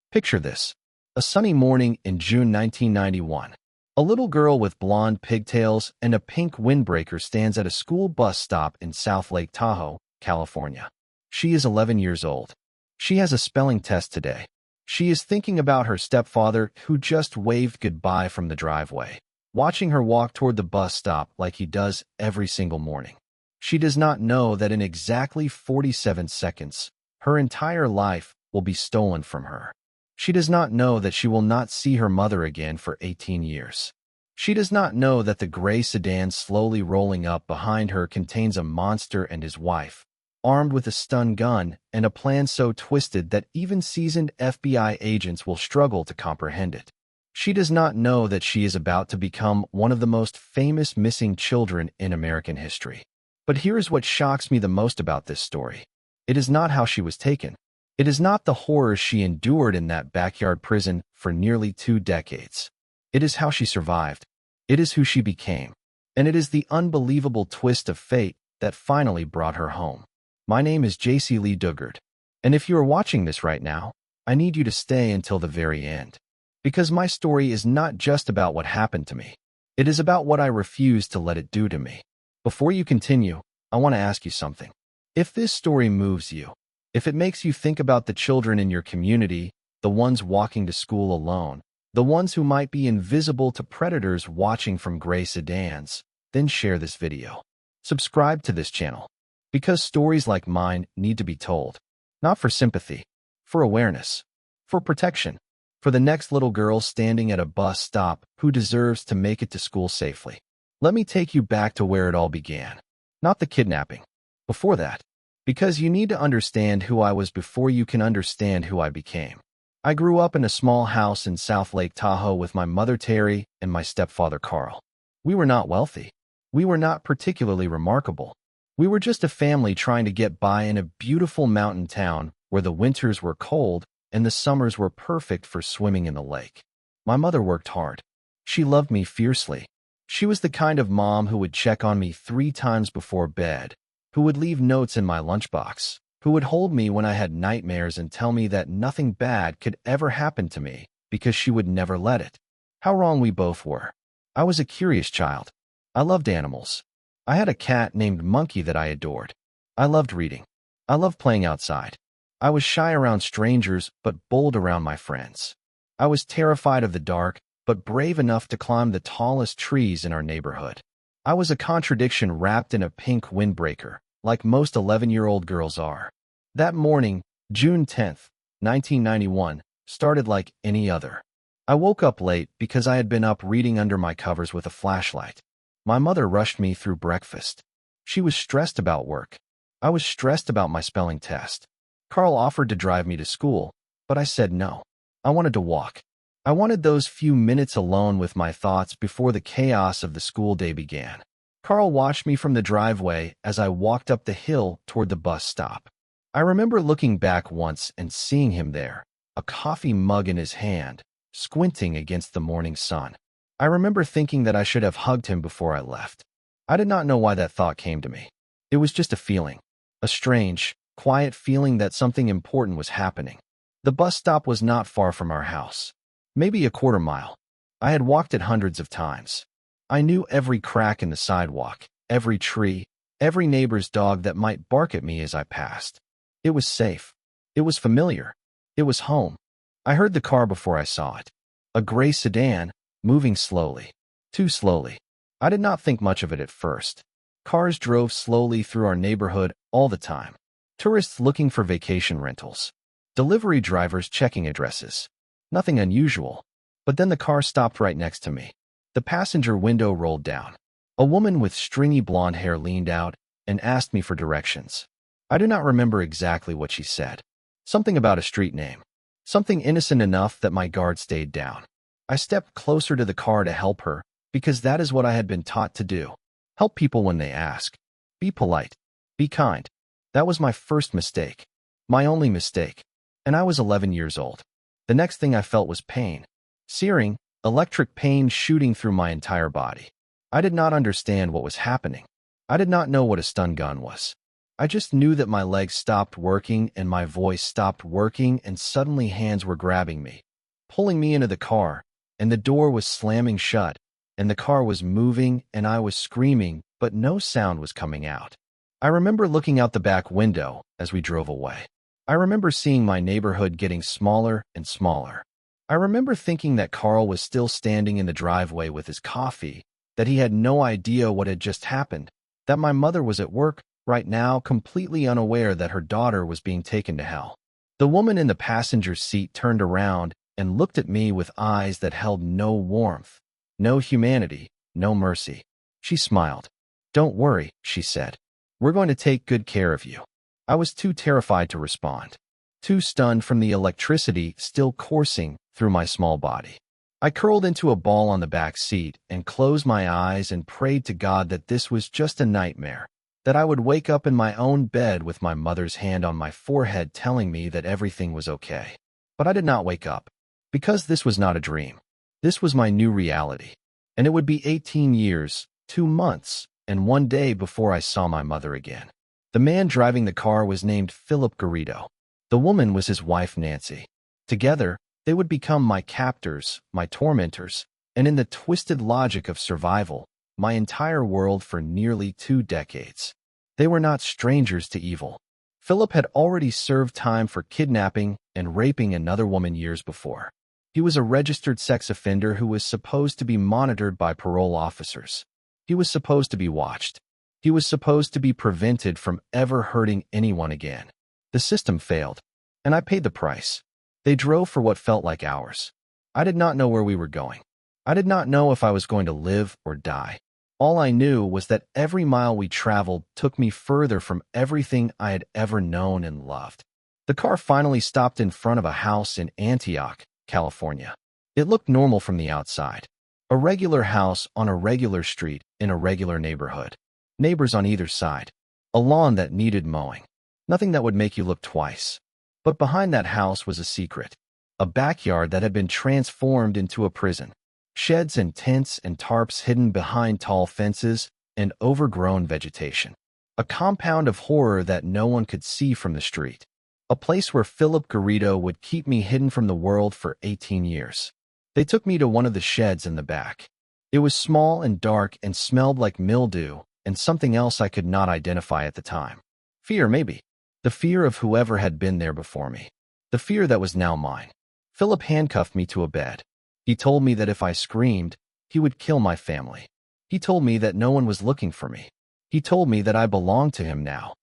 Picture this. A sunny morning in June 1991. A little girl with blonde pigtails and a pink windbreaker stands at a school bus stop in South Lake Tahoe, California. She is 11 years old. She has a spelling test today. She is thinking about her stepfather who just waved goodbye from the driveway, watching her walk toward the bus stop like he does every single morning. She does not know that in exactly 47 seconds, her entire life will be stolen from her. She does not know that she will not see her mother again for 18 years. She does not know that the gray sedan slowly rolling up behind her contains a monster and his wife, armed with a stun gun and a plan so twisted that even seasoned FBI agents will struggle to comprehend it. She does not know that she is about to become one of the most famous missing children in American history. But here is what shocks me the most about this story. It is not how she was taken. It is not the horrors she endured in that backyard prison for nearly 2 decades. It is how she survived. It is who she became. And it is the unbelievable twist of fate that finally brought her home. My name is Jaycee Dugard. And if you are watching this right now, I need you to stay until the very end. Because my story is not just about what happened to me. It is about what I refuse to let it do to me. Before you continue, I want to ask you something. If this story moves you, if it makes you think about the children in your community, the ones walking to school alone, the ones who might be invisible to predators watching from gray sedans, then share this video. Subscribe to this channel. Because stories like mine need to be told. Not for sympathy, for awareness, for protection, for the next little girl standing at a bus stop who deserves to make it to school safely. Let me take you back to where it all began. Not the kidnapping. Before that. Because you need to understand who I was before you can understand who I became. I grew up in a small house in South Lake Tahoe with my mother Terry and my stepfather Carl. We were not wealthy. We were not particularly remarkable. We were just a family trying to get by in a beautiful mountain town where the winters were cold and the summers were perfect for swimming in the lake. My mother worked hard. She loved me fiercely. She was the kind of mom who would check on me 3 times before bed, who would leave notes in my lunchbox, who would hold me when I had nightmares and tell me that nothing bad could ever happen to me because she would never let it. How wrong we both were. I was a curious child. I loved animals. I had a cat named Monkey that I adored. I loved reading. I loved playing outside. I was shy around strangers but bold around my friends. I was terrified of the dark but brave enough to climb the tallest trees in our neighborhood. I was a contradiction wrapped in a pink windbreaker, like most 11-year-old girls are. That morning, June 10th, 1991, started like any other. I woke up late because I had been up reading under my covers with a flashlight. My mother rushed me through breakfast. She was stressed about work. I was stressed about my spelling test. Carl offered to drive me to school, but I said no. I wanted to walk. I wanted those few minutes alone with my thoughts before the chaos of the school day began. Carl watched me from the driveway as I walked up the hill toward the bus stop. I remember looking back once and seeing him there, a coffee mug in his hand, squinting against the morning sun. I remember thinking that I should have hugged him before I left. I did not know why that thought came to me. It was just a feeling, a strange, quiet feeling that something important was happening. The bus stop was not far from our house. Maybe a quarter mile. I had walked it hundreds of times. I knew every crack in the sidewalk, every tree, every neighbor's dog that might bark at me as I passed. It was safe. It was familiar. It was home. I heard the car before I saw it. A gray sedan, moving slowly. Too slowly. I did not think much of it at first. Cars drove slowly through our neighborhood all the time. Tourists looking for vacation rentals. Delivery drivers checking addresses. Nothing unusual. But then the car stopped right next to me. The passenger window rolled down. A woman with stringy blonde hair leaned out and asked me for directions. I do not remember exactly what she said. Something about a street name. Something innocent enough that my guard stayed down. I stepped closer to the car to help her because that is what I had been taught to do. Help people when they ask. Be polite. Be kind. That was my first mistake. My only mistake. And I was 11 years old. The next thing I felt was pain. Searing, electric pain shooting through my entire body. I did not understand what was happening. I did not know what a stun gun was. I just knew that my legs stopped working and my voice stopped working, and suddenly hands were grabbing me, pulling me into the car, and the door was slamming shut, and the car was moving, and I was screaming, but no sound was coming out. I remember looking out the back window as we drove away. I remember seeing my neighborhood getting smaller and smaller. I remember thinking that Carl was still standing in the driveway with his coffee, that he had no idea what had just happened, that my mother was at work right now, completely unaware that her daughter was being taken to hell. The woman in the passenger seat turned around and looked at me with eyes that held no warmth, no humanity, no mercy. She smiled. "Don't worry," she said. "We're going to take good care of you." I was too terrified to respond, too stunned from the electricity still coursing through my small body. I curled into a ball on the back seat and closed my eyes and prayed to God that this was just a nightmare, that I would wake up in my own bed with my mother's hand on my forehead telling me that everything was okay. But I did not wake up, because this was not a dream. This was my new reality, and it would be 18 years, 2 months, and 1 day before I saw my mother again. The man driving the car was named Phillip Garrido. The woman was his wife, Nancy. Together, they would become my captors, my tormentors, and in the twisted logic of survival, my entire world for nearly 2 decades. They were not strangers to evil. Phillip had already served time for kidnapping and raping another woman years before. He was a registered sex offender who was supposed to be monitored by parole officers. He was supposed to be watched. He was supposed to be prevented from ever hurting anyone again. The system failed, and I paid the price. They drove for what felt like hours. I did not know where we were going. I did not know if I was going to live or die. All I knew was that every mile we traveled took me further from everything I had ever known and loved. The car finally stopped in front of a house in Antioch, California. It looked normal from the outside. A regular house on a regular street in a regular neighborhood. Neighbors on either side. A lawn that needed mowing. Nothing that would make you look twice. But behind that house was a secret. A backyard that had been transformed into a prison. Sheds and tents and tarps hidden behind tall fences and overgrown vegetation. A compound of horror that no one could see from the street. A place where Phillip Garrido would keep me hidden from the world for 18 years. They took me to one of the sheds in the back. It was small and dark and smelled like mildew and something else I could not identify at the time. Fear, maybe. The fear of whoever had been there before me. The fear that was now mine. Phillip handcuffed me to a bed. He told me that if I screamed, he would kill my family. He told me that no one was looking for me. He told me that I belonged to him now.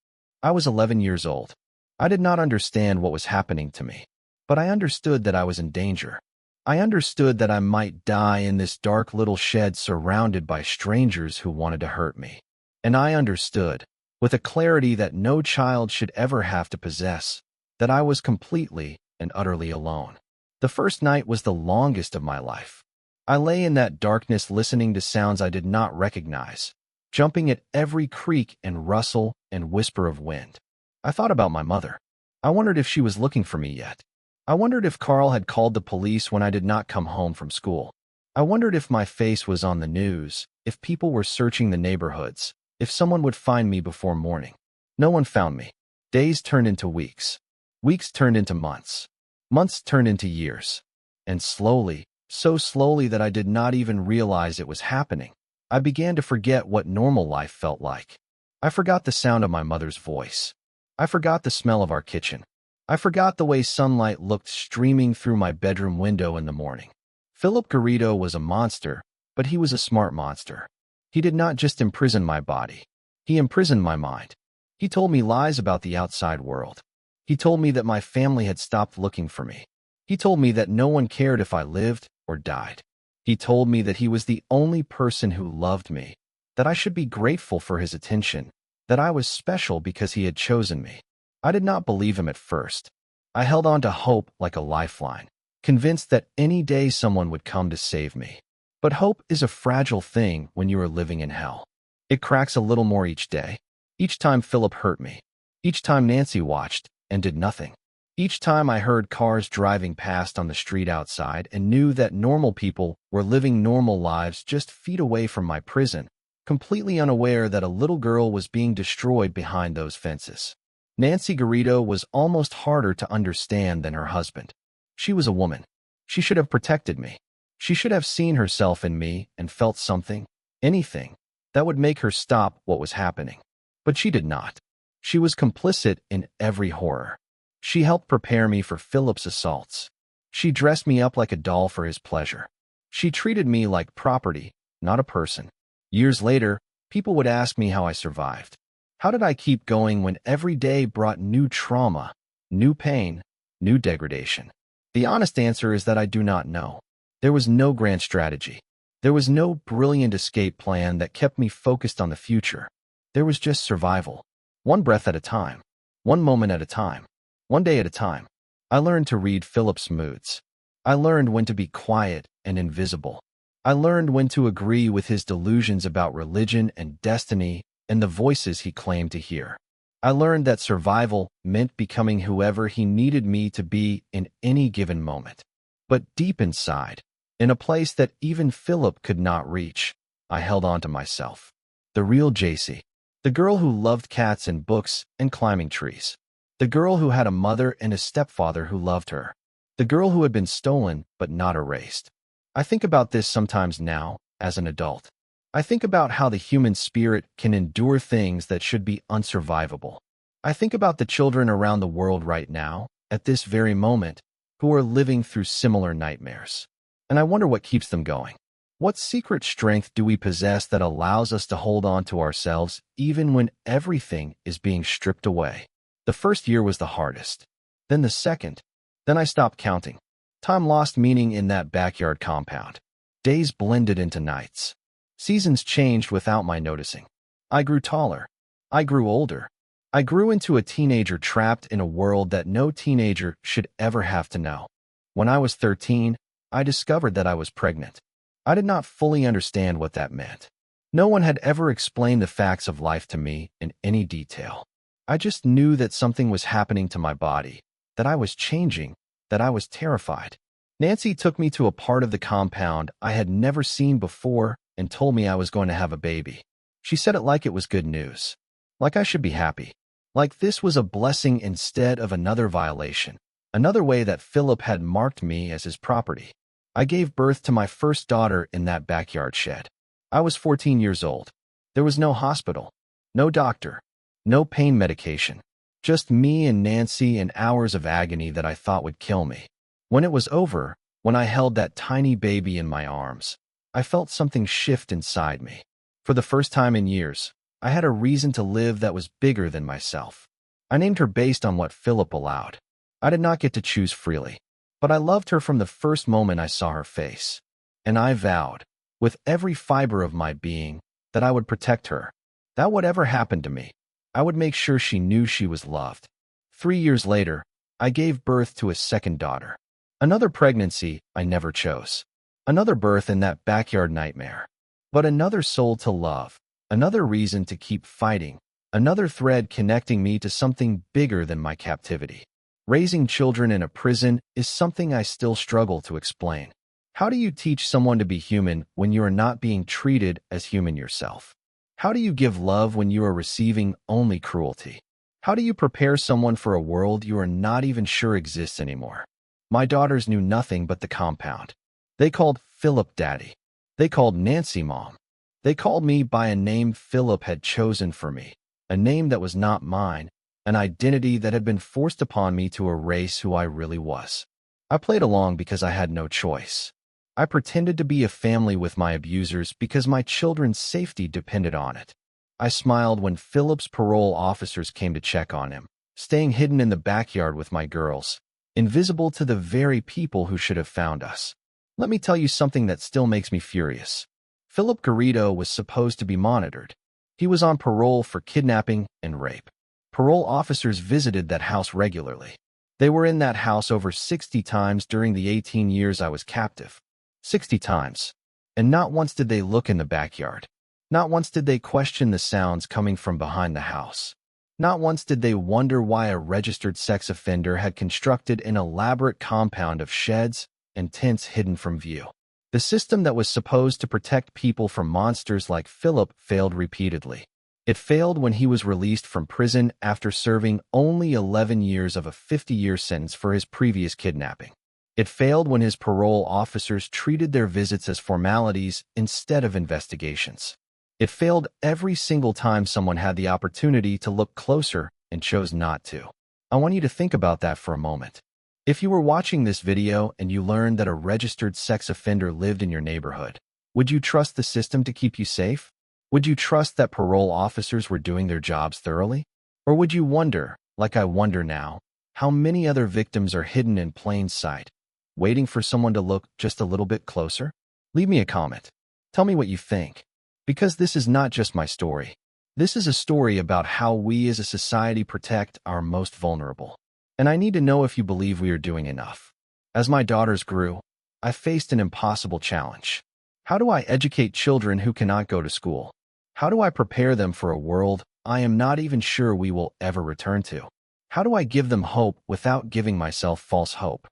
I was 11 years old. I did not understand what was happening to me, but I understood that I was in danger. I understood that I might die in this dark little shed surrounded by strangers who wanted to hurt me. And I understood, with a clarity that no child should ever have to possess, that I was completely and utterly alone. The first night was the longest of my life. I lay in that darkness listening to sounds I did not recognize, jumping at every creak and rustle and whisper of wind. I thought about my mother. I wondered if she was looking for me yet. I wondered if Carl had called the police when I did not come home from school. I wondered if my face was on the news, if people were searching the neighborhoods, if someone would find me before morning. No one found me. Days turned into weeks. Weeks turned into months. Months turned into years. And slowly, so slowly that I did not even realize it was happening, I began to forget what normal life felt like. I forgot the sound of my mother's voice. I forgot the smell of our kitchen. I forgot the way sunlight looked streaming through my bedroom window in the morning. Phillip Garrido was a monster, but he was a smart monster. He did not just imprison my body. He imprisoned my mind. He told me lies about the outside world. He told me that my family had stopped looking for me. He told me that no one cared if I lived or died. He told me that he was the only person who loved me, that I should be grateful for his attention, that I was special because he had chosen me. I did not believe him at first. I held on to hope like a lifeline, convinced that any day someone would come to save me. But hope is a fragile thing when you are living in hell. It cracks a little more each day. Each time Phillip hurt me. Each time Nancy watched and did nothing. Each time I heard cars driving past on the street outside and knew that normal people were living normal lives just feet away from my prison, completely unaware that a little girl was being destroyed behind those fences. Nancy Garrido was almost harder to understand than her husband. She was a woman. She should have protected me. She should have seen herself in me and felt something, anything, that would make her stop what was happening. But she did not. She was complicit in every horror. She helped prepare me for Phillip's assaults. She dressed me up like a doll for his pleasure. She treated me like property, not a person. Years later, people would ask me how I survived. How did I keep going when every day brought new trauma, new pain, new degradation? The honest answer is that I do not know. There was no grand strategy. There was no brilliant escape plan that kept me focused on the future. There was just survival. One breath at a time. One moment at a time. One day at a time. I learned to read Phillip's moods. I learned when to be quiet and invisible. I learned when to agree with his delusions about religion and destiny and the voices he claimed to hear. I learned that survival meant becoming whoever he needed me to be in any given moment. But deep inside, in a place that even Phillip could not reach, I held on to myself. The real Jaycee. The girl who loved cats and books and climbing trees. The girl who had a mother and a stepfather who loved her. The girl who had been stolen but not erased. I think about this sometimes now, as an adult. I think about how the human spirit can endure things that should be unsurvivable. I think about the children around the world right now, at this very moment, who are living through similar nightmares. And I wonder what keeps them going. What secret strength do we possess that allows us to hold on to ourselves even when everything is being stripped away? The first year was the hardest. Then the second. Then I stopped counting. Time lost meaning in that backyard compound. Days blended into nights. Seasons changed without my noticing. I grew taller. I grew older. I grew into a teenager trapped in a world that no teenager should ever have to know. When I was 13, I discovered that I was pregnant. I did not fully understand what that meant. No one had ever explained the facts of life to me in any detail. I just knew that something was happening to my body, that I was changing, that I was terrified. Nancy took me to a part of the compound I had never seen before and told me I was going to have a baby. She said it like it was good news. Like I should be happy. Like this was a blessing instead of another violation. Another way that Phillip had marked me as his property. I gave birth to my first daughter in that backyard shed. I was 14 years old. There was no hospital, no doctor, no pain medication. Just me and Nancy and hours of agony that I thought would kill me. When it was over, when I held that tiny baby in my arms, I felt something shift inside me. For the first time in years, I had a reason to live that was bigger than myself. I named her based on what Phillip allowed. I did not get to choose freely, but I loved her from the first moment I saw her face. And I vowed, with every fiber of my being, that I would protect her, that whatever happened to me, I would make sure she knew she was loved. 3 years later, I gave birth to a second daughter. Another pregnancy I never chose. Another birth in that backyard nightmare. But another soul to love. Another reason to keep fighting. Another thread connecting me to something bigger than my captivity. Raising children in a prison is something I still struggle to explain. How do you teach someone to be human when you are not being treated as human yourself? How do you give love when you are receiving only cruelty? How do you prepare someone for a world you are not even sure exists anymore? My daughters knew nothing but the compound. They called Phillip Daddy. They called Nancy Mom. They called me by a name Phillip had chosen for me, a name that was not mine, an identity that had been forced upon me to erase who I really was. I played along because I had no choice. I pretended to be a family with my abusers because my children's safety depended on it. I smiled when Phillip's parole officers came to check on him, staying hidden in the backyard with my girls, invisible to the very people who should have found us. Let me tell you something that still makes me furious. Phillip Garrido was supposed to be monitored. He was on parole for kidnapping and rape. Parole officers visited that house regularly. They were in that house over 60 times during the 18 years I was captive. 60 times. And not once did they look in the backyard. Not once did they question the sounds coming from behind the house. Not once did they wonder why a registered sex offender had constructed an elaborate compound of sheds and tents hidden from view. The system that was supposed to protect people from monsters like Phillip failed repeatedly. It failed when he was released from prison after serving only 11 years of a 50-year sentence for his previous kidnapping. It failed when his parole officers treated their visits as formalities instead of investigations. It failed every single time someone had the opportunity to look closer and chose not to. I want you to think about that for a moment. If you were watching this video and you learned that a registered sex offender lived in your neighborhood, would you trust the system to keep you safe? Would you trust that parole officers were doing their jobs thoroughly? Or would you wonder, like I wonder now, how many other victims are hidden in plain sight, waiting for someone to look just a little bit closer? Leave me a comment. Tell me what you think. Because this is not just my story. This is a story about how we as a society protect our most vulnerable. And I need to know if you believe we are doing enough. As my daughters grew, I faced an impossible challenge. How do I educate children who cannot go to school? How do I prepare them for a world I am not even sure we will ever return to? How do I give them hope without giving myself false hope?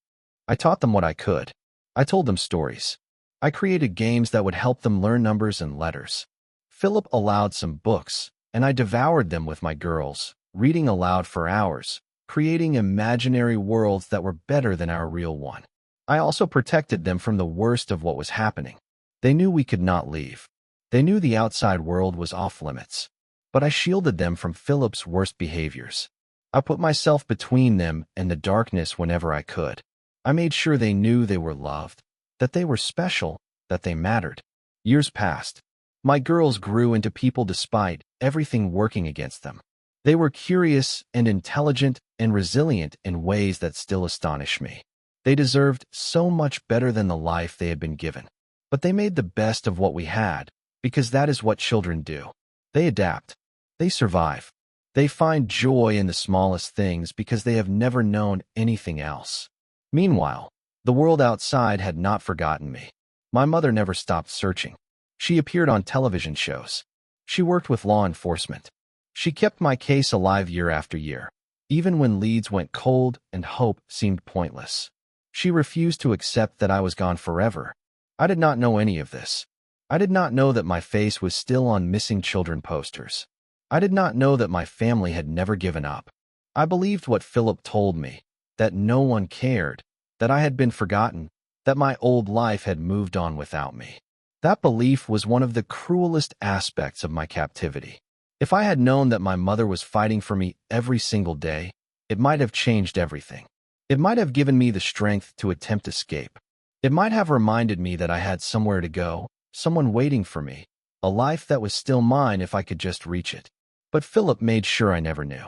I taught them what I could. I told them stories. I created games that would help them learn numbers and letters. Phillip allowed some books, and I devoured them with my girls, reading aloud for hours, creating imaginary worlds that were better than our real one. I also protected them from the worst of what was happening. They knew we could not leave. They knew the outside world was off limits. But I shielded them from Phillip's worst behaviors. I put myself between them and the darkness whenever I could. I made sure they knew they were loved, that they were special, that they mattered. Years passed. My girls grew into people despite everything working against them. They were curious and intelligent and resilient in ways that still astonish me. They deserved so much better than the life they had been given. But they made the best of what we had, because that is what children do. They adapt. They survive. They find joy in the smallest things because they have never known anything else. Meanwhile, the world outside had not forgotten me. My mother never stopped searching. She appeared on television shows. She worked with law enforcement. She kept my case alive year after year, even when leads went cold and hope seemed pointless. She refused to accept that I was gone forever. I did not know any of this. I did not know that my face was still on missing children posters. I did not know that my family had never given up. I believed what Phillip told me, that no one cared, that I had been forgotten, that my old life had moved on without me. That belief was one of the cruelest aspects of my captivity. If I had known that my mother was fighting for me every single day, it might have changed everything. It might have given me the strength to attempt escape. It might have reminded me that I had somewhere to go, someone waiting for me, a life that was still mine if I could just reach it. But Phillip made sure I never knew.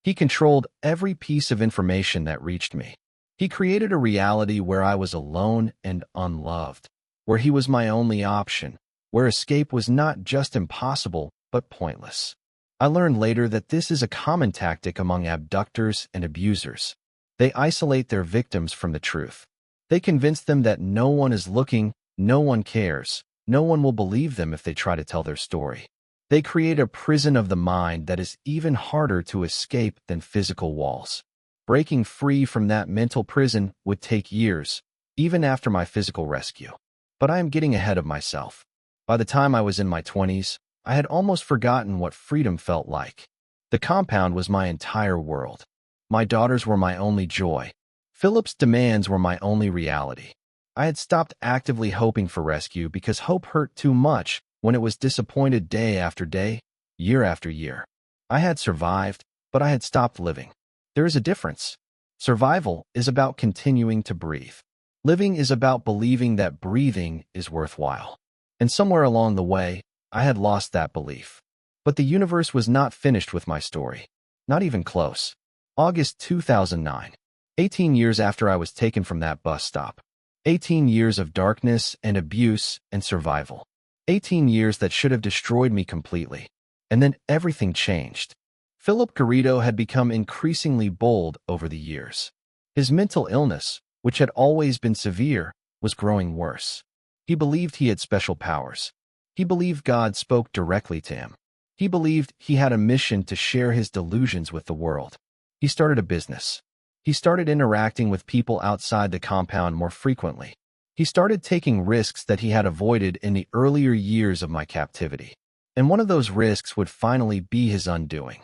He controlled every piece of information that reached me. He created a reality where I was alone and unloved, where he was my only option, where escape was not just impossible, but pointless. I learned later that this is a common tactic among abductors and abusers. They isolate their victims from the truth. They convince them that no one is looking, no one cares, no one will believe them if they try to tell their story. They create a prison of the mind that is even harder to escape than physical walls. Breaking free from that mental prison would take years, even after my physical rescue. But I am getting ahead of myself. By the time I was in my 20s, I had almost forgotten what freedom felt like. The compound was my entire world. My daughters were my only joy. Phillip's demands were my only reality. I had stopped actively hoping for rescue because hope hurt too much when it was disappointed day after day, year after year. I had survived, but I had stopped living. There is a difference. Survival is about continuing to breathe. Living is about believing that breathing is worthwhile. And somewhere along the way, I had lost that belief. But the universe was not finished with my story. Not even close. August 2009. 18 years after I was taken from that bus stop. 18 years of darkness and abuse and survival. 18 years that should have destroyed me completely. And then everything changed. Phillip Garrido had become increasingly bold over the years. His mental illness, which had always been severe, was growing worse. He believed he had special powers. He believed God spoke directly to him. He believed he had a mission to share his delusions with the world. He started a business. He started interacting with people outside the compound more frequently. He started taking risks that he had avoided in the earlier years of my captivity. And one of those risks would finally be his undoing.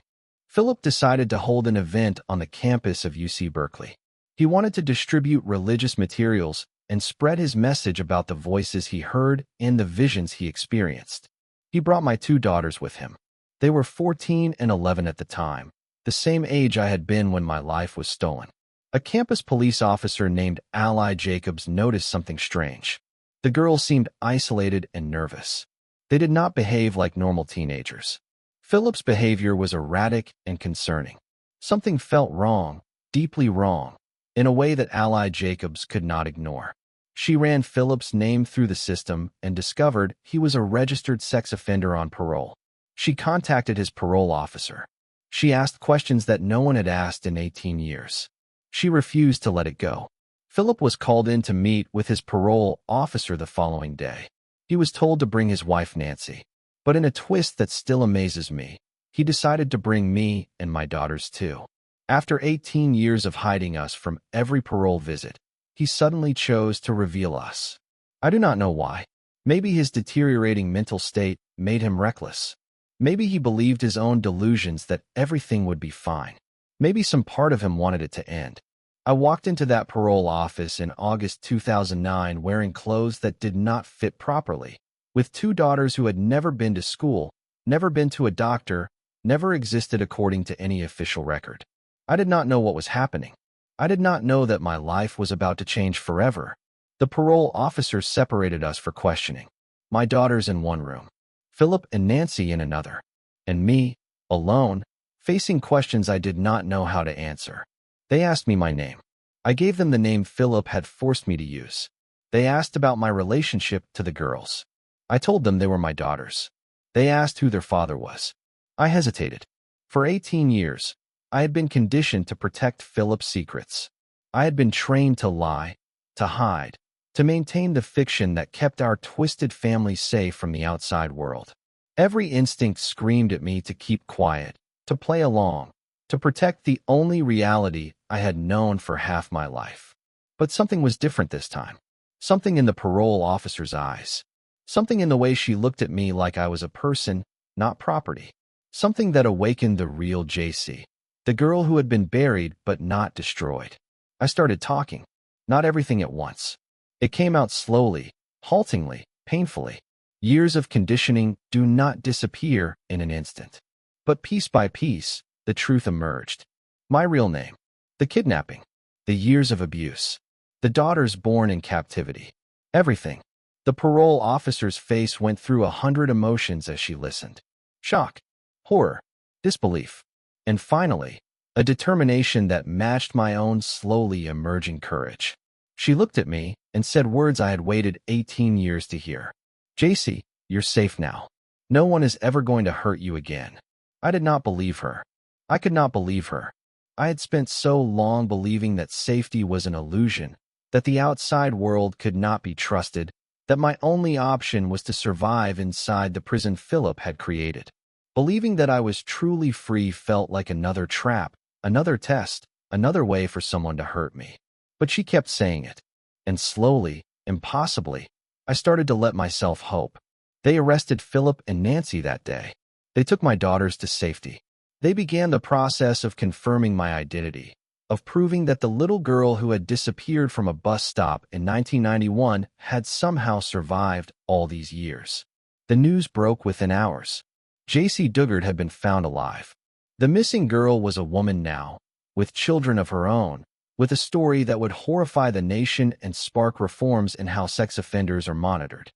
Phillip decided to hold an event on the campus of UC Berkeley. He wanted to distribute religious materials and spread his message about the voices he heard and the visions he experienced. He brought my 2 daughters with him. They were 14 and 11 at the time, the same age I had been when my life was stolen. A campus police officer named Ally Jacobs noticed something strange. The girls seemed isolated and nervous. They did not behave like normal teenagers. Phillip's behavior was erratic and concerning. Something felt wrong, deeply wrong, in a way that Ally Jacobs could not ignore. She ran Phillip's name through the system and discovered he was a registered sex offender on parole. She contacted his parole officer. She asked questions that no one had asked in 18 years. She refused to let it go. Phillip was called in to meet with his parole officer the following day. He was told to bring his wife Nancy. But in a twist that still amazes me, he decided to bring me and my daughters too. After 18 years of hiding us from every parole visit, he suddenly chose to reveal us. I do not know why. Maybe his deteriorating mental state made him reckless. Maybe he believed his own delusions that everything would be fine. Maybe some part of him wanted it to end. I walked into that parole office in August 2009 wearing clothes that did not fit properly, with 2 daughters who had never been to school, never been to a doctor, never existed according to any official record. I did not know what was happening. I did not know that my life was about to change forever. The parole officer separated us for questioning. My daughters in one room, Phillip and Nancy in another, and me, alone, facing questions I did not know how to answer. They asked me my name. I gave them the name Phillip had forced me to use. They asked about my relationship to the girls. I told them they were my daughters. They asked who their father was. I hesitated. For 18 years, I had been conditioned to protect Phillip's secrets. I had been trained to lie, to hide, to maintain the fiction that kept our twisted family safe from the outside world. Every instinct screamed at me to keep quiet, to play along, to protect the only reality I had known for half my life. But something was different this time. Something in the parole officer's eyes. Something in the way she looked at me like I was a person, not property. Something that awakened the real Jaycee, the girl who had been buried but not destroyed. I started talking, not everything at once. It came out slowly, haltingly, painfully. Years of conditioning do not disappear in an instant. But piece by piece, the truth emerged. My real name, the kidnapping, the years of abuse, the daughters born in captivity, everything. The parole officer's face went through 100 emotions as she listened. Shock, horror, disbelief, and finally, a determination that matched my own slowly emerging courage. She looked at me and said words I had waited 18 years to hear. Jaycee, you're safe now. No one is ever going to hurt you again. I did not believe her. I could not believe her. I had spent so long believing that safety was an illusion, that the outside world could not be trusted, that my only option was to survive inside the prison Phillip had created. Believing that I was truly free felt like another trap, another test, another way for someone to hurt me. But she kept saying it. And slowly, impossibly, I started to let myself hope. They arrested Phillip and Nancy that day. They took my daughters to safety. They began the process of confirming my identity, of proving that the little girl who had disappeared from a bus stop in 1991 had somehow survived all these years. The news broke within hours. Jaycee Dugard had been found alive. The missing girl was a woman now, with children of her own, with a story that would horrify the nation and spark reforms in how sex offenders are monitored.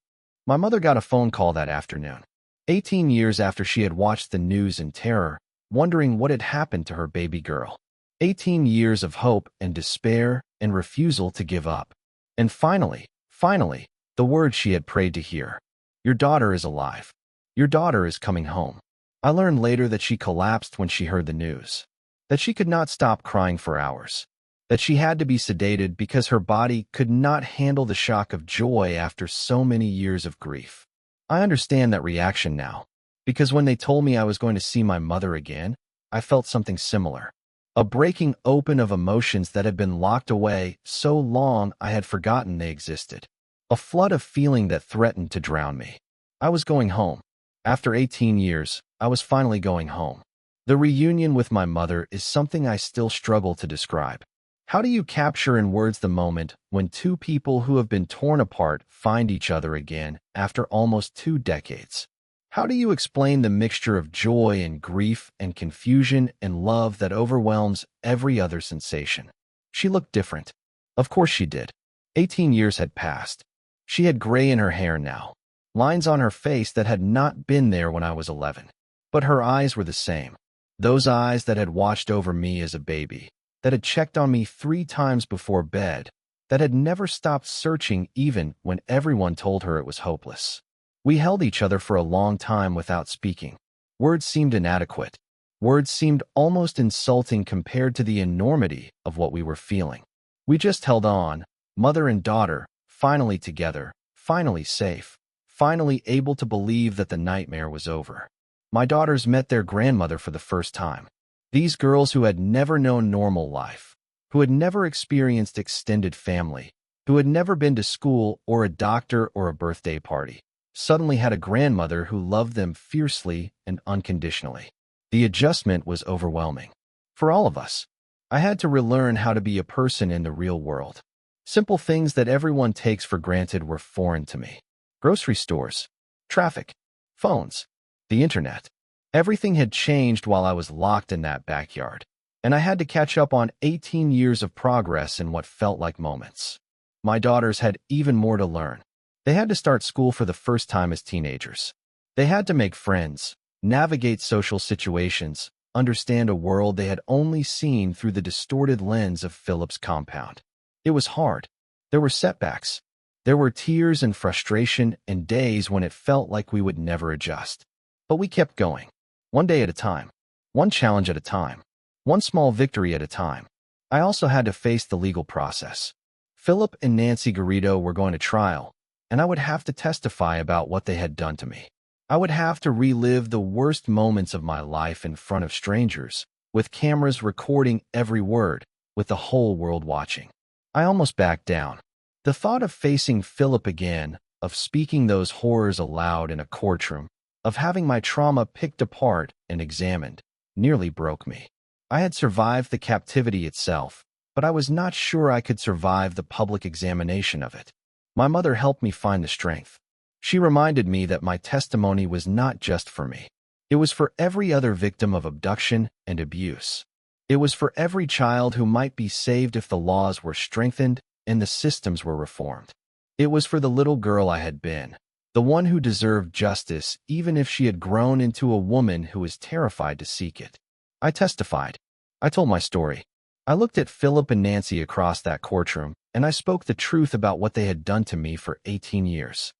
My mother got a phone call that afternoon, 18 years after she had watched the news in terror, wondering what had happened to her baby girl. 18 years of hope and despair and refusal to give up. And finally, the word she had prayed to hear. Your daughter is alive. Your daughter is coming home. I learned later that she collapsed when she heard the news, that she could not stop crying for hours, that she had to be sedated because her body could not handle the shock of joy after so many years of grief. I understand that reaction now, because when they told me I was going to see my mother again, I felt something similar. A breaking open of emotions that had been locked away so long I had forgotten they existed. A flood of feeling that threatened to drown me. I was going home. After 18 years, I was finally going home. The reunion with my mother is something I still struggle to describe. How do you capture in words the moment when two people who have been torn apart find each other again after almost 2 decades? How do you explain the mixture of joy and grief and confusion and love that overwhelms every other sensation? She looked different. Of course she did. 18 years had passed. She had gray in her hair now, lines on her face that had not been there when I was 11. But her eyes were the same. Those eyes that had watched over me as a baby, that had checked on me 3 times before bed, that had never stopped searching even when everyone told her it was hopeless. We held each other for a long time without speaking. Words seemed inadequate. Words seemed almost insulting compared to the enormity of what we were feeling. We just held on, mother and daughter, finally together, finally safe, finally able to believe that the nightmare was over. My daughters met their grandmother for the first time. These girls who had never known normal life, who had never experienced extended family, who had never been to school or a doctor or a birthday party, suddenly had a grandmother who loved them fiercely and unconditionally. The adjustment was overwhelming. For all of us, I had to relearn how to be a person in the real world. Simple things that everyone takes for granted were foreign to me. Grocery stores, traffic, phones, the internet. Everything had changed while I was locked in that backyard, and I had to catch up on 18 years of progress in what felt like moments. My daughters had even more to learn. They had to start school for the first time as teenagers. They had to make friends, navigate social situations, understand a world they had only seen through the distorted lens of Phillip's compound. It was hard. There were setbacks. There were tears and frustration and days when it felt like we would never adjust. But we kept going, one day at a time, one challenge at a time, one small victory at a time. I also had to face the legal process. Phillip and Nancy Garrido were going to trial, and I would have to testify about what they had done to me. I would have to relive the worst moments of my life in front of strangers, with cameras recording every word, with the whole world watching. I almost backed down. The thought of facing Phillip again, of speaking those horrors aloud in a courtroom, of having my trauma picked apart and examined, nearly broke me. I had survived the captivity itself, but I was not sure I could survive the public examination of it. My mother helped me find the strength. She reminded me that my testimony was not just for me. It was for every other victim of abduction and abuse. It was for every child who might be saved if the laws were strengthened and the systems were reformed. It was for the little girl I had been, the one who deserved justice even if she had grown into a woman who was terrified to seek it. I testified. I told my story. I looked at Phillip and Nancy across that courtroom, and I spoke the truth about what they had done to me for 18 years.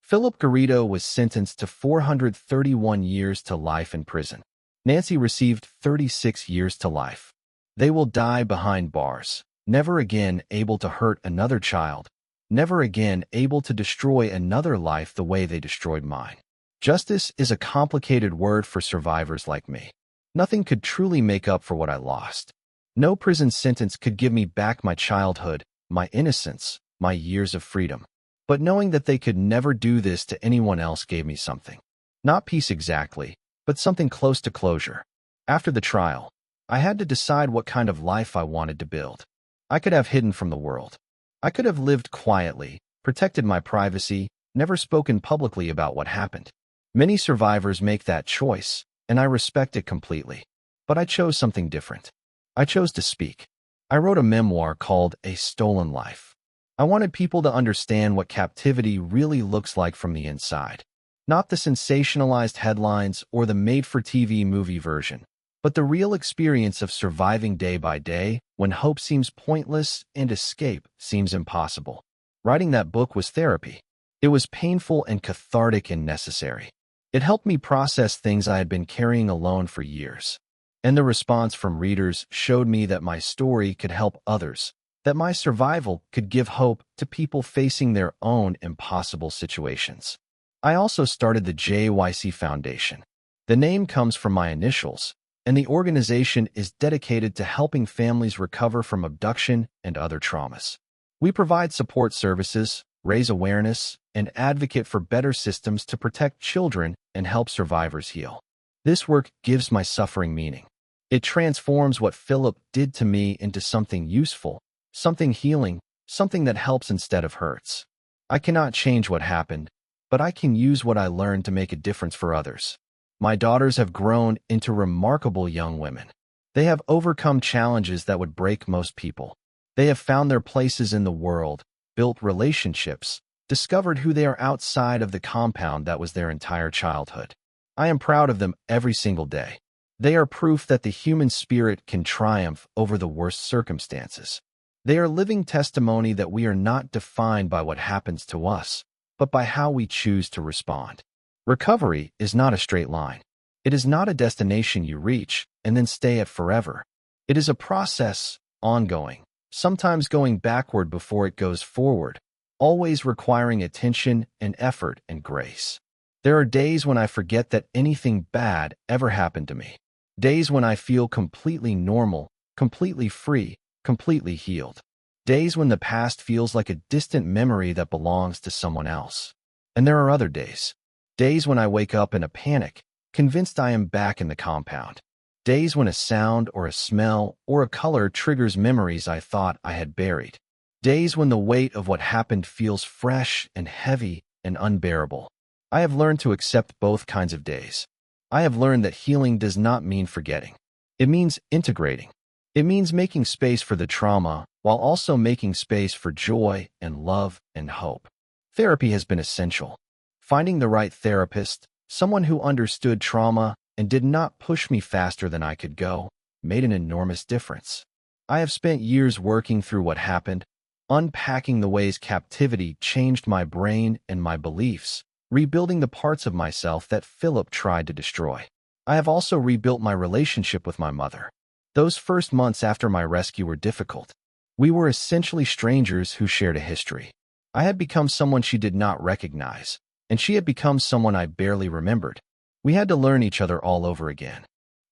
Phillip Garrido was sentenced to 431 years to life in prison. Nancy received 36 years to life. They will die behind bars, never again able to hurt another child, never again able to destroy another life the way they destroyed mine. Justice is a complicated word for survivors like me. Nothing could truly make up for what I lost. No prison sentence could give me back my childhood, my innocence, my years of freedom. But knowing that they could never do this to anyone else gave me something. Not peace exactly, but something close to closure. After the trial, I had to decide what kind of life I wanted to build. I could have hidden from the world. I could have lived quietly, protected my privacy, never spoken publicly about what happened. Many survivors make that choice, and I respect it completely. But I chose something different. I chose to speak. I wrote a memoir called A Stolen Life. I wanted people to understand what captivity really looks like from the inside. Not the sensationalized headlines or the made-for-TV movie version, but the real experience of surviving day by day when hope seems pointless and escape seems impossible. Writing that book was therapy. It was painful and cathartic and necessary. It helped me process things I had been carrying alone for years. And the response from readers showed me that my story could help others, that my survival could give hope to people facing their own impossible situations. I also started the JAYC Foundation. The name comes from my initials, and the organization is dedicated to helping families recover from abduction and other traumas. We provide support services, raise awareness, and advocate for better systems to protect children and help survivors heal. This work gives my suffering meaning. It transforms what Phillip did to me into something useful, something healing, something that helps instead of hurts. I cannot change what happened, but I can use what I learned to make a difference for others. My daughters have grown into remarkable young women. They have overcome challenges that would break most people. They have found their places in the world, built relationships, discovered who they are outside of the compound that was their entire childhood. I am proud of them every single day. They are proof that the human spirit can triumph over the worst circumstances. They are living testimony that we are not defined by what happens to us, but by how we choose to respond. Recovery is not a straight line. It is not a destination you reach and then stay at forever. It is a process, ongoing, sometimes going backward before it goes forward, always requiring attention and effort and grace. There are days when I forget that anything bad ever happened to me. Days when I feel completely normal, completely free, completely healed. Days when the past feels like a distant memory that belongs to someone else. And there are other days. Days when I wake up in a panic, convinced I am back in the compound. Days when a sound or a smell or a color triggers memories I thought I had buried. Days when the weight of what happened feels fresh and heavy and unbearable. I have learned to accept both kinds of days. I have learned that healing does not mean forgetting. It means integrating. It means making space for the trauma while also making space for joy and love and hope. Therapy has been essential. Finding the right therapist, someone who understood trauma and did not push me faster than I could go, made an enormous difference. I have spent years working through what happened, unpacking the ways captivity changed my brain and my beliefs, rebuilding the parts of myself that Phillip tried to destroy. I have also rebuilt my relationship with my mother. Those first months after my rescue were difficult. We were essentially strangers who shared a history. I had become someone she did not recognize, and she had become someone I barely remembered. We had to learn each other all over again.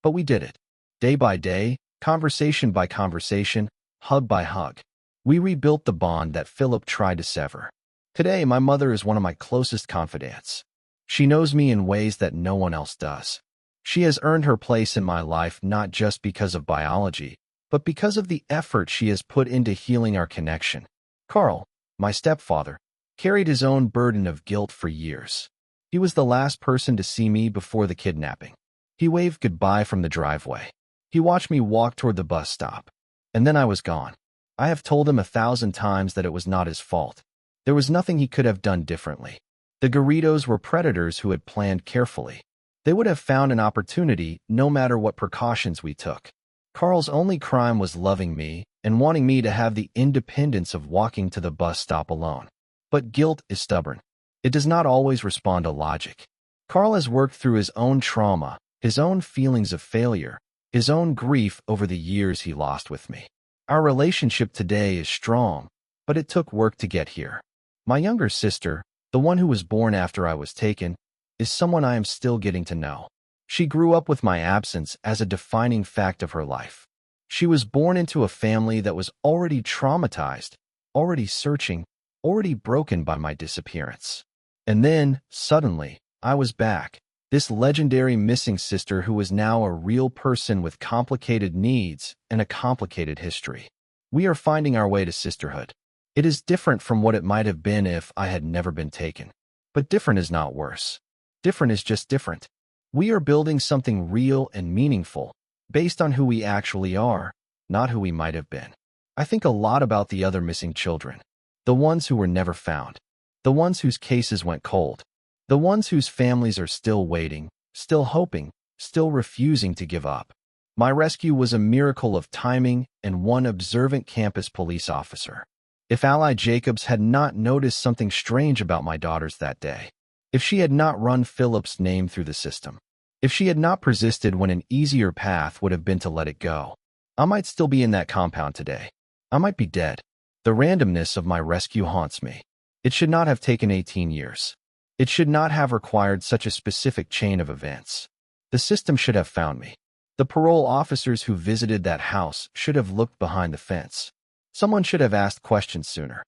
But we did it. Day by day, conversation by conversation, hug by hug. We rebuilt the bond that Phillip tried to sever. Today, my mother is one of my closest confidants. She knows me in ways that no one else does. She has earned her place in my life not just because of biology, but because of the effort she has put into healing our connection. Carl, my stepfather, carried his own burden of guilt for years. He was the last person to see me before the kidnapping. He waved goodbye from the driveway. He watched me walk toward the bus stop. And then I was gone. I have told him 1,000 times that it was not his fault. There was nothing he could have done differently. The Garridos were predators who had planned carefully. They would have found an opportunity no matter what precautions we took. Carl's only crime was loving me and wanting me to have the independence of walking to the bus stop alone. But guilt is stubborn. It does not always respond to logic. Carl has worked through his own trauma, his own feelings of failure, his own grief over the years he lost with me. Our relationship today is strong, but it took work to get here. My younger sister, the one who was born after I was taken, is someone I am still getting to know. She grew up with my absence as a defining fact of her life. She was born into a family that was already traumatized, already searching, already broken by my disappearance. And then, suddenly, I was back, this legendary missing sister who was now a real person with complicated needs and a complicated history. We are finding our way to sisterhood. It is different from what it might have been if I had never been taken. But different is not worse. Different is just different. We are building something real and meaningful, based on who we actually are, not who we might have been. I think a lot about the other missing children. The ones who were never found. The ones whose cases went cold. The ones whose families are still waiting, still hoping, still refusing to give up. My rescue was a miracle of timing and one observant campus police officer. If Ally Jacobs had not noticed something strange about my daughters that day, if she had not run Phillip's name through the system, if she had not persisted when an easier path would have been to let it go, I might still be in that compound today. I might be dead. The randomness of my rescue haunts me. It should not have taken 18 years. It should not have required such a specific chain of events. The system should have found me. The parole officers who visited that house should have looked behind the fence. Someone should have asked questions sooner.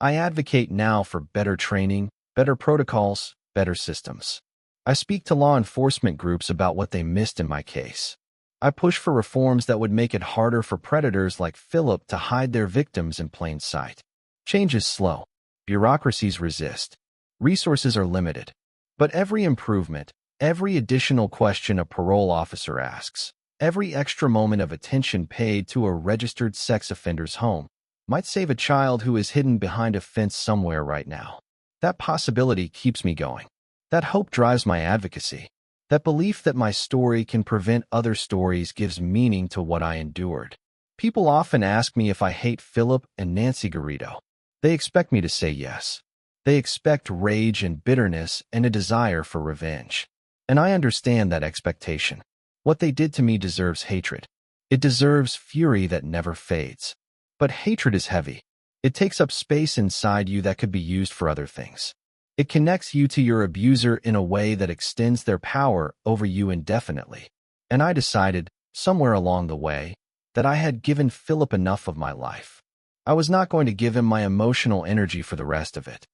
I advocate now for better training, better protocols, better systems. I speak to law enforcement groups about what they missed in my case. I push for reforms that would make it harder for predators like Phillip to hide their victims in plain sight. Change is slow. Bureaucracies resist. Resources are limited. But every improvement, every additional question a parole officer asks, every extra moment of attention paid to a registered sex offender's home might save a child who is hidden behind a fence somewhere right now. That possibility keeps me going. That hope drives my advocacy. That belief that my story can prevent other stories gives meaning to what I endured. People often ask me if I hate Phillip and Nancy Garrido. They expect me to say yes. They expect rage and bitterness and a desire for revenge. And I understand that expectation. What they did to me deserves hatred. It deserves fury that never fades. But hatred is heavy. It takes up space inside you that could be used for other things. It connects you to your abuser in a way that extends their power over you indefinitely. And I decided, somewhere along the way, that I had given Phillip enough of my life. I was not going to give him my emotional energy for the rest of it.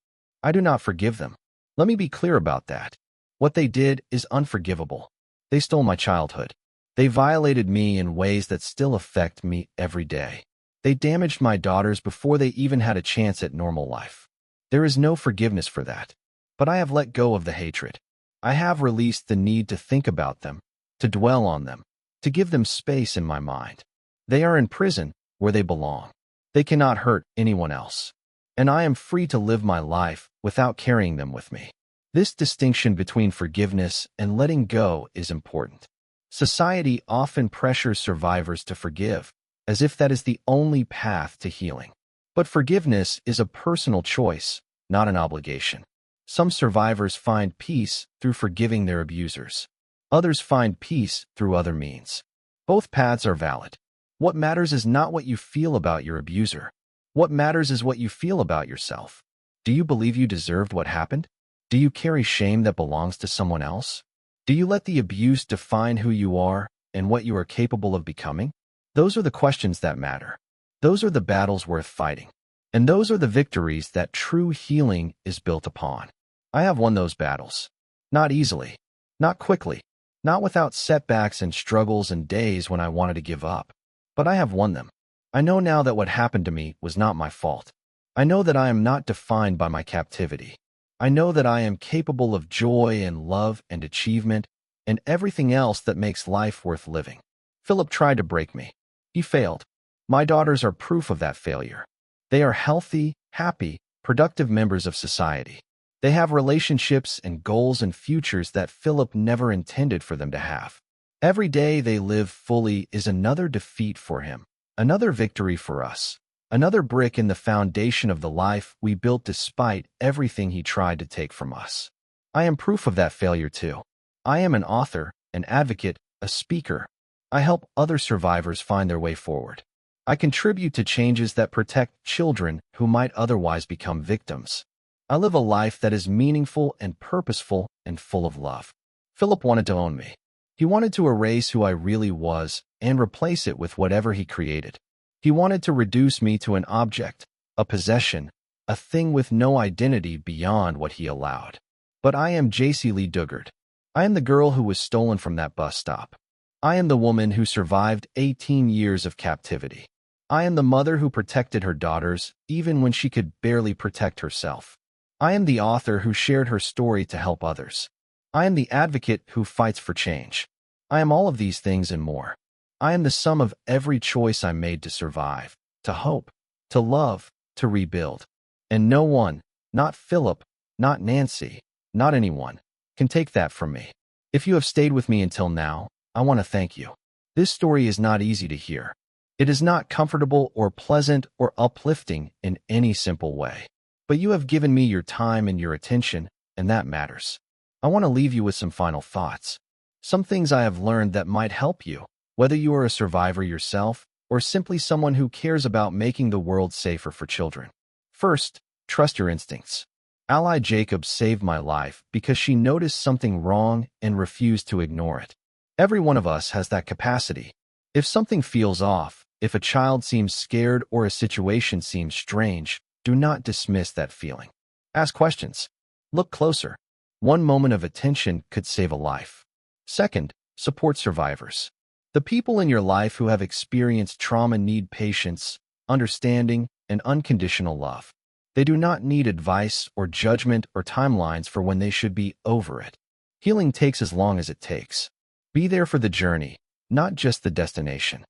I do not forgive them. Let me be clear about that. What they did is unforgivable. They stole my childhood. They violated me in ways that still affect me every day. They damaged my daughters before they even had a chance at normal life. There is no forgiveness for that. But I have let go of the hatred. I have released the need to think about them, to dwell on them, to give them space in my mind. They are in prison where they belong. They cannot hurt anyone else. And I am free to live my life without carrying them with me. This distinction between forgiveness and letting go is important. Society often pressures survivors to forgive, as if that is the only path to healing. But forgiveness is a personal choice, not an obligation. Some survivors find peace through forgiving their abusers. Others find peace through other means. Both paths are valid. What matters is not what you feel about your abuser. What matters is what you feel about yourself. Do you believe you deserved what happened? Do you carry shame that belongs to someone else? Do you let the abuse define who you are and what you are capable of becoming? Those are the questions that matter. Those are the battles worth fighting. And those are the victories that true healing is built upon. I have won those battles. Not easily. Not quickly. Not without setbacks and struggles and days when I wanted to give up. But I have won them. I know now that what happened to me was not my fault. I know that I am not defined by my captivity. I know that I am capable of joy and love and achievement and everything else that makes life worth living. Phillip tried to break me. He failed. My daughters are proof of that failure. They are healthy, happy, productive members of society. They have relationships and goals and futures that Phillip never intended for them to have. Every day they live fully is another defeat for him, another victory for us, another brick in the foundation of the life we built despite everything he tried to take from us. I am proof of that failure too. I am an author, an advocate, a speaker. I help other survivors find their way forward. I contribute to changes that protect children who might otherwise become victims. I live a life that is meaningful and purposeful and full of love. Phillip wanted to own me. He wanted to erase who I really was and replace it with whatever he created. He wanted to reduce me to an object, a possession, a thing with no identity beyond what he allowed. But I am Jaycee Dugard. I am the girl who was stolen from that bus stop. I am the woman who survived 18 years of captivity. I am the mother who protected her daughters even when she could barely protect herself. I am the author who shared her story to help others. I am the advocate who fights for change. I am all of these things and more. I am the sum of every choice I made to survive, to hope, to love, to rebuild. And no one, not Phillip, not Nancy, not anyone, can take that from me. If you have stayed with me until now, I want to thank you. This story is not easy to hear. It is not comfortable or pleasant or uplifting in any simple way. But you have given me your time and your attention, and that matters. I want to leave you with some final thoughts. Some things I have learned that might help you, whether you are a survivor yourself or simply someone who cares about making the world safer for children. First, trust your instincts. Ally Jacob saved my life because she noticed something wrong and refused to ignore it. Every one of us has that capacity. If something feels off, if a child seems scared or a situation seems strange, Do not dismiss that feeling. Ask questions. Look closer. One moment of attention could save a life. Second, support survivors. The people in your life who have experienced trauma need patience, understanding, and unconditional love. They do not need advice or judgment or timelines for when they should be over it. Healing takes as long as it takes. Be there for the journey, not just the destination.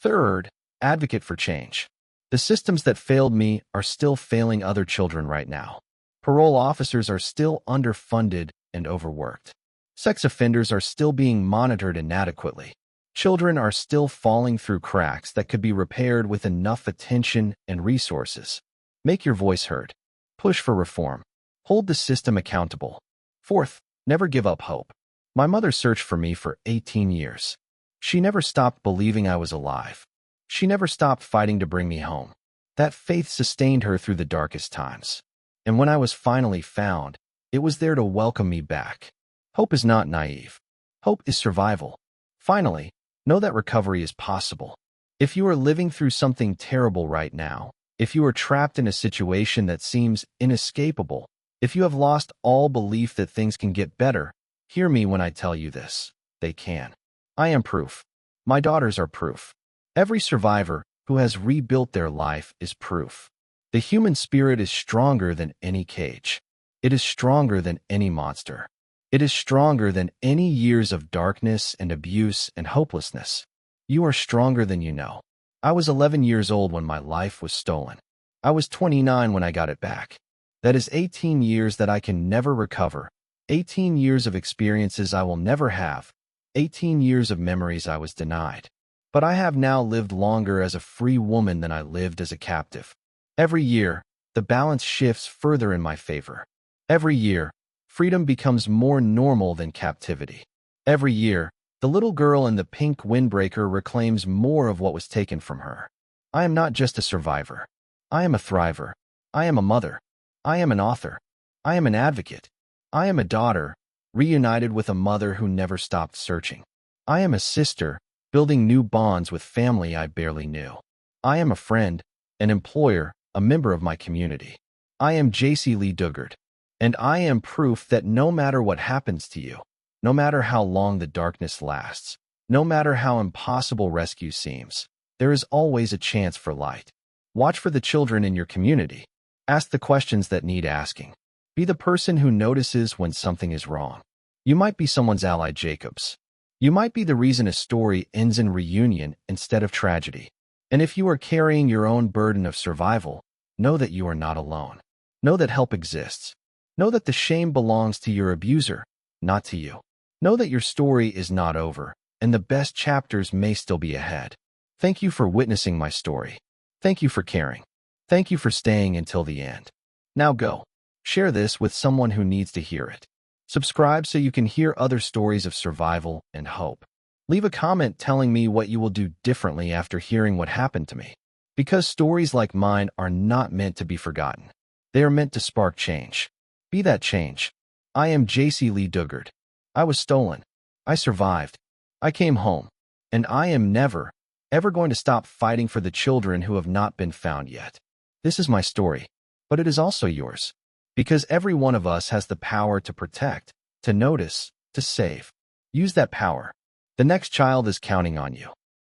Third, advocate for change. The systems that failed me are still failing other children right now. Parole officers are still underfunded and overworked. Sex offenders are still being monitored inadequately. Children are still falling through cracks that could be repaired with enough attention and resources. Make your voice heard. Push for reform. Hold the system accountable. Fourth, never give up hope. My mother searched for me for 18 years. She never stopped believing I was alive. She never stopped fighting to bring me home. That faith sustained her through the darkest times. And when I was finally found, it was there to welcome me back. Hope is not naive. Hope is survival. Finally, know that recovery is possible. If you are living through something terrible right now, if you are trapped in a situation that seems inescapable, if you have lost all belief that things can get better, hear me when I tell you this. They can. I am proof. My daughters are proof. Every survivor who has rebuilt their life is proof. The human spirit is stronger than any cage. It is stronger than any monster. It is stronger than any years of darkness and abuse and hopelessness. You are stronger than you know. I was 11 years old when my life was stolen. I was 29 when I got it back. That is 18 years that I can never recover. 18 years of experiences I will never have. 18 years of memories I was denied. But I have now lived longer as a free woman than I lived as a captive. Every year, the balance shifts further in my favor. Every year, freedom becomes more normal than captivity. Every year, the little girl in the pink windbreaker reclaims more of what was taken from her. I am not just a survivor. I am a thriver. I am a mother. I am an author. I am an advocate. I am a daughter, reunited with a mother who never stopped searching. I am a sister, building new bonds with family I barely knew. I am a friend, an employer, a member of my community. I am Jaycee Dugard, and I am proof that no matter what happens to you, no matter how long the darkness lasts, no matter how impossible rescue seems, there is always a chance for light. Watch for the children in your community. Ask the questions that need asking. Be the person who notices when something is wrong. You might be someone's ally, Jacobs. You might be the reason a story ends in reunion instead of tragedy. And if you are carrying your own burden of survival, know that you are not alone. Know that help exists. Know that the shame belongs to your abuser, not to you. Know that your story is not over, and the best chapters may still be ahead. Thank you for witnessing my story. Thank you for caring. Thank you for staying until the end. Now go. Share this with someone who needs to hear it. Subscribe so you can hear other stories of survival and hope. Leave a comment telling me what you will do differently after hearing what happened to me. Because stories like mine are not meant to be forgotten. They are meant to spark change. Be that change. I am Jaycee Dugard. I was stolen. I survived. I came home. And I am never, ever going to stop fighting for the children who have not been found yet. This is my story, but it is also yours. Because every one of us has the power to protect, to notice, to save. Use that power. The next child is counting on you.